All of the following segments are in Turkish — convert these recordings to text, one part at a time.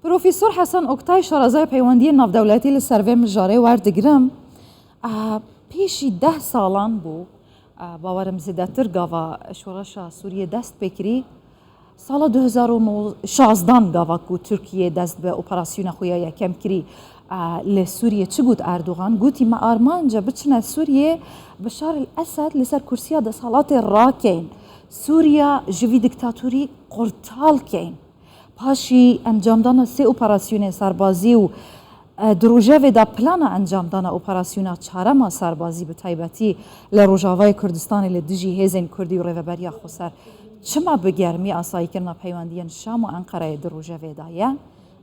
پروفیسور حسن اوکتای شارازای پیوندی ناودولتی لسروی مجاره وردگرم پیشی 10 سالان بو باورم زیادتر گاوا شورشا سوریه دست بکری سال 2016 گاوا کو ترکیه دست به اپراسیون خویا یکم کری لسوریه چه گوت اردوغان گوتی ما آرمانجا بچنه سوریه بشار الاسد لسر کرسیا ده سالات راکین سوریا جوی دیکتاتوری قرطال کین پاشی انجام دانا سه اپراسیون سربازی و دروژه دا پلانا انجام دانا اپراسیون چهارما سربازی به تایبتی لروجاوای کردستان لدجی هزین کردی و ریوبریا خسر چما بگرمی آسایی کرنا پیوندیان شام و انقره دروژه دایه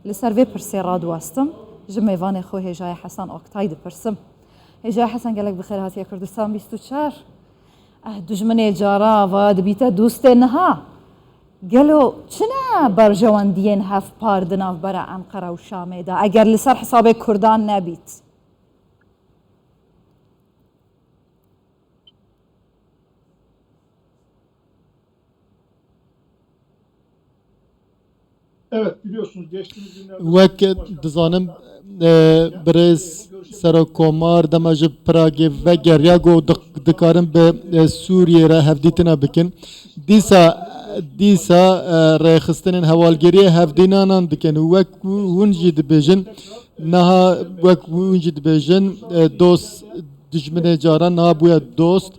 لسر وی پرسی را دواستم جمیوان خو هجای حسن اکتای پرسم هجای حسن گلک بخیر هاتی کردستان 24 دجمن جارا و دبیتا دوست نها گلو چنا برجواندین هف پاردناف برا انقره و شامه دا اگر لسر حساب کردان نبیت Evet biliyorsunuz geçtiğimiz günlerde وەک دزانم برێز سەرۆکۆمار دەمەژە پراگێ vegeriya got dikarin bi Sûriyê re hevdîtina bikin dîsa rêxistinên hewalgeriyê hevdînanan dikin û wek hûn jî dibêjin niha wek hûn jî dibêjin dost dijminê caran niha bûye dost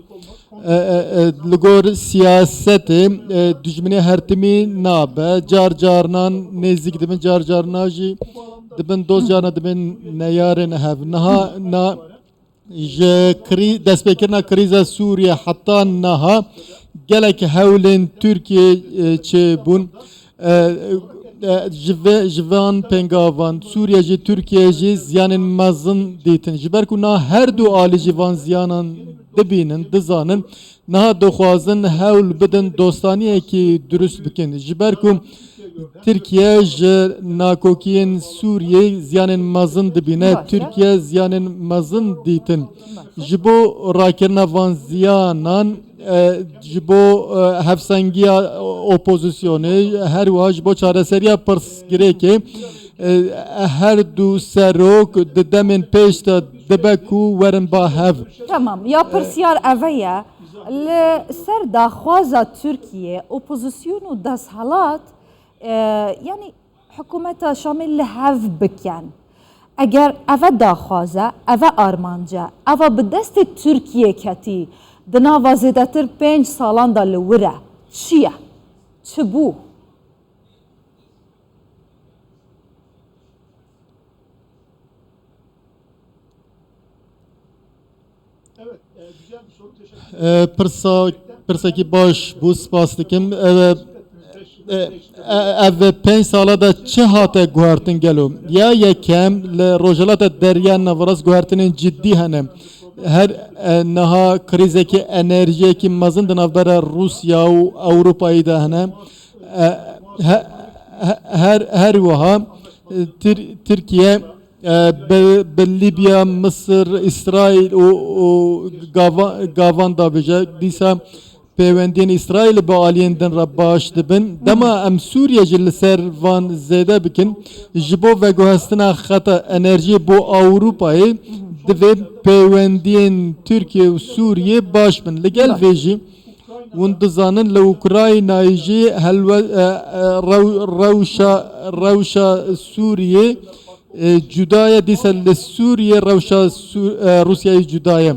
li gor siyasetê dijminê hertimî nabe car carnan nêzik dibin car carna jî dibin dost carna dibin neyarên hev niha ji destpêkirina krîza Sûriye heta niha gelek hewlên Tirkiye çêbûn ji van pengavan Sûriye jî Tirkiye jî ziyanên mezin dîtin ji ber ku niha her du alî jî van ziyanan dibînin dizanin niha dixwazin hewl bidin dostaniyekî durust bikin ji ber ku Tirkiye ji nakokiyên Sûriyê ziyanên mezin dibîne Tirkiye ziyanên mezin dîtin ji bo rakirina van ziyanan ji bo hevsengiya opozisyonê her wiha ji bo çareseriya pirsgirêkê her du serok di demên pêş de dibe ku werin ba hev tamam ya pirsiyar eveye li ser daxwaza Türkiye opozisyon û desthilat yani hikûmeta Şamê li hev bikin eger eve daxwaze eve armanca eva bi destê Tirkiye ketî di nava zêdetir 5 salan da li wir e çi ye çi bû evet güzel bir soru teşekkür ederim. Pirsekî baş bû spas dikim ev 5 sala da çi hate guhertin gelo ya yekem li rojilata derya navras guhertinên ciddî hene her niha krizekî enerjiyekî mezin di navbera Rusya û Ewropayê de hene her wiha Tirkiye bi Libya, Mısır, İsrail û gavan dabêje dîsa pêwendiyên İsraîlê bi aliyên din re baş dibin dema em Sûriye jî li ser van zêde bikin ji bo veguhestina xeta enerjiyê bo Ewropayê divê pêwendiyên Tirkiye û Sûriye baş bin li gel vê jî hûn dizanin li Ukraynayê jî rewşa Sûriye cudaye dîsa li Sûriye rewşa Rusyayê cudaye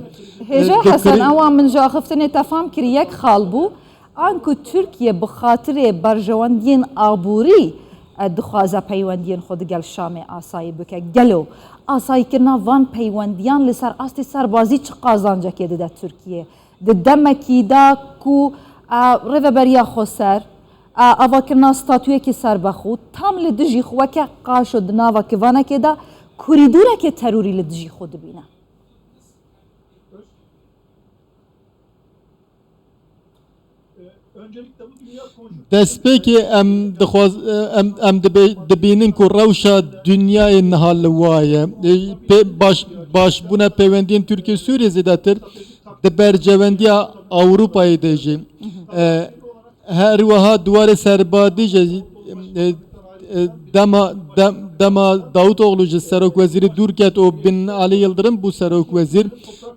هجا حسن اوا من جا خفتنی تفهم کری یک خال بو آنکو ترکیه بخاطر برجواندین آبوری دخوازه پیوندین خود گل شام آسایی بکه گلو آسایی کرنا وان پیوندیان لسر آستی سربازی چه قازانجا که ده ترکیه ده دمکی دا کو ریوبریا خسر اوا کرنا ستاتویه که سر بخود تام لدجی خواه که قاشو دناوا که وانه که دا کوریدوره که تروری لدجی خود بینه destpêkê em dibînin ku rewşa dünyayê niha li waye başbûna pêwendiyên Tirkiye Sûriye zêdetir di bercewendiya Ewropayê de jî her wiha duwarê serbadî jî dema Davutoğlu ji Serok Vezîrî dûr ket û Bin Ali Yıldırım bû Serok Vezîr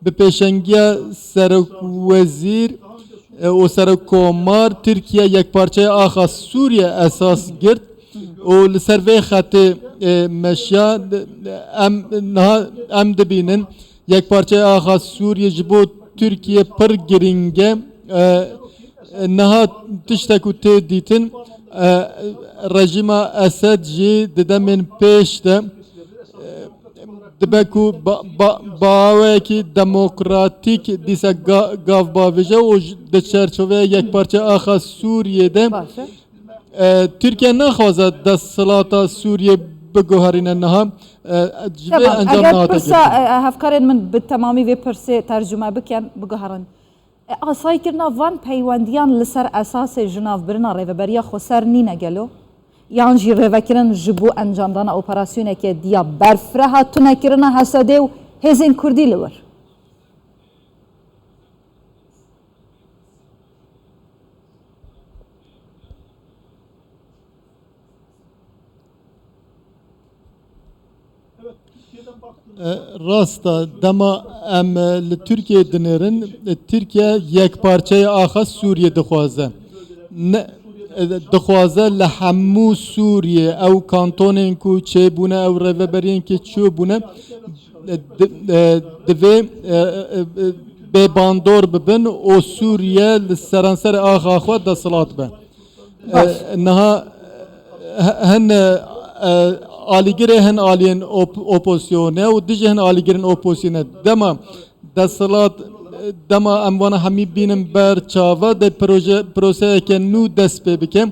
bi pêşengiya Serok Vezîr û Serok Komar Tirkiye yekparçeya axa Sûriye esas girt û li ser vê xetê meşya em dibînin yekparçeya axa Sûriye ji bo Türkiye pir giring e niha tiştek û tê dîtin rejima Esed jî di demên pêş de dibe ku bawekî demokratîk dîsa gav bavêje û di çerçeveya yekparçe axa Sûriyê de باشه Türkiye naxwaze desthilata Sûriye biguherîne niha ji vê تمام encam اگر nehate پرسا girtin. هفکارن من به تمامی وی پرسه ترجمه بکن بگهرن آسای کرنا وان پیوندیان لسر اساس جناف برنا ریوبریا خسر نینه گلو یان جی ریوکرن جبو انجام دانا اپراسیونه که دیا برفره هاتونه کرنا حساده و هزین کردی لور Evet, Türkiye'den baktığınızda Rasta dema em li Türkiye dinêrin Türkiye yekparçeya axa Sûriye dixwaze ne dixwaze li hemû Sûriye ew kantonên ku çêbûne ew rêveberiyên ku çûbûne divê bêbandor bibin û Sûriye li seranserê axa xwe desthilat be niha hin aligirê hin aliyên opozisyonê û dijî hin aligirên opozisyonê dema desthilat dema em vana hemî bînin ber çava de proseyeke nû dest pê bike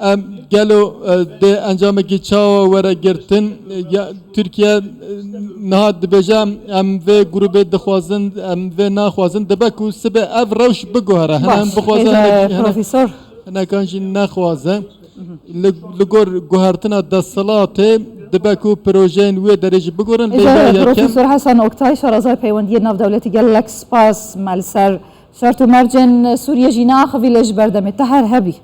em gelo de encamekî çawa were girtin Türkiye niha dibêje em vê grûpê dixwazin em vê naxwazin dibe ku sibe ev rewş biguhere hinek bixwaze پروفیسور hinekan jî nexwaze li gor guhertina desthilatê dibe ku projeyên wê derê jî bigorin إذا lêya yekem بروفيسور حسن أوكتاي شرازاي بيوندية ناف دولتي قال لك سباس مال سر شرط مرجن سوريا جينا خفي ليش بردمي تهر هبي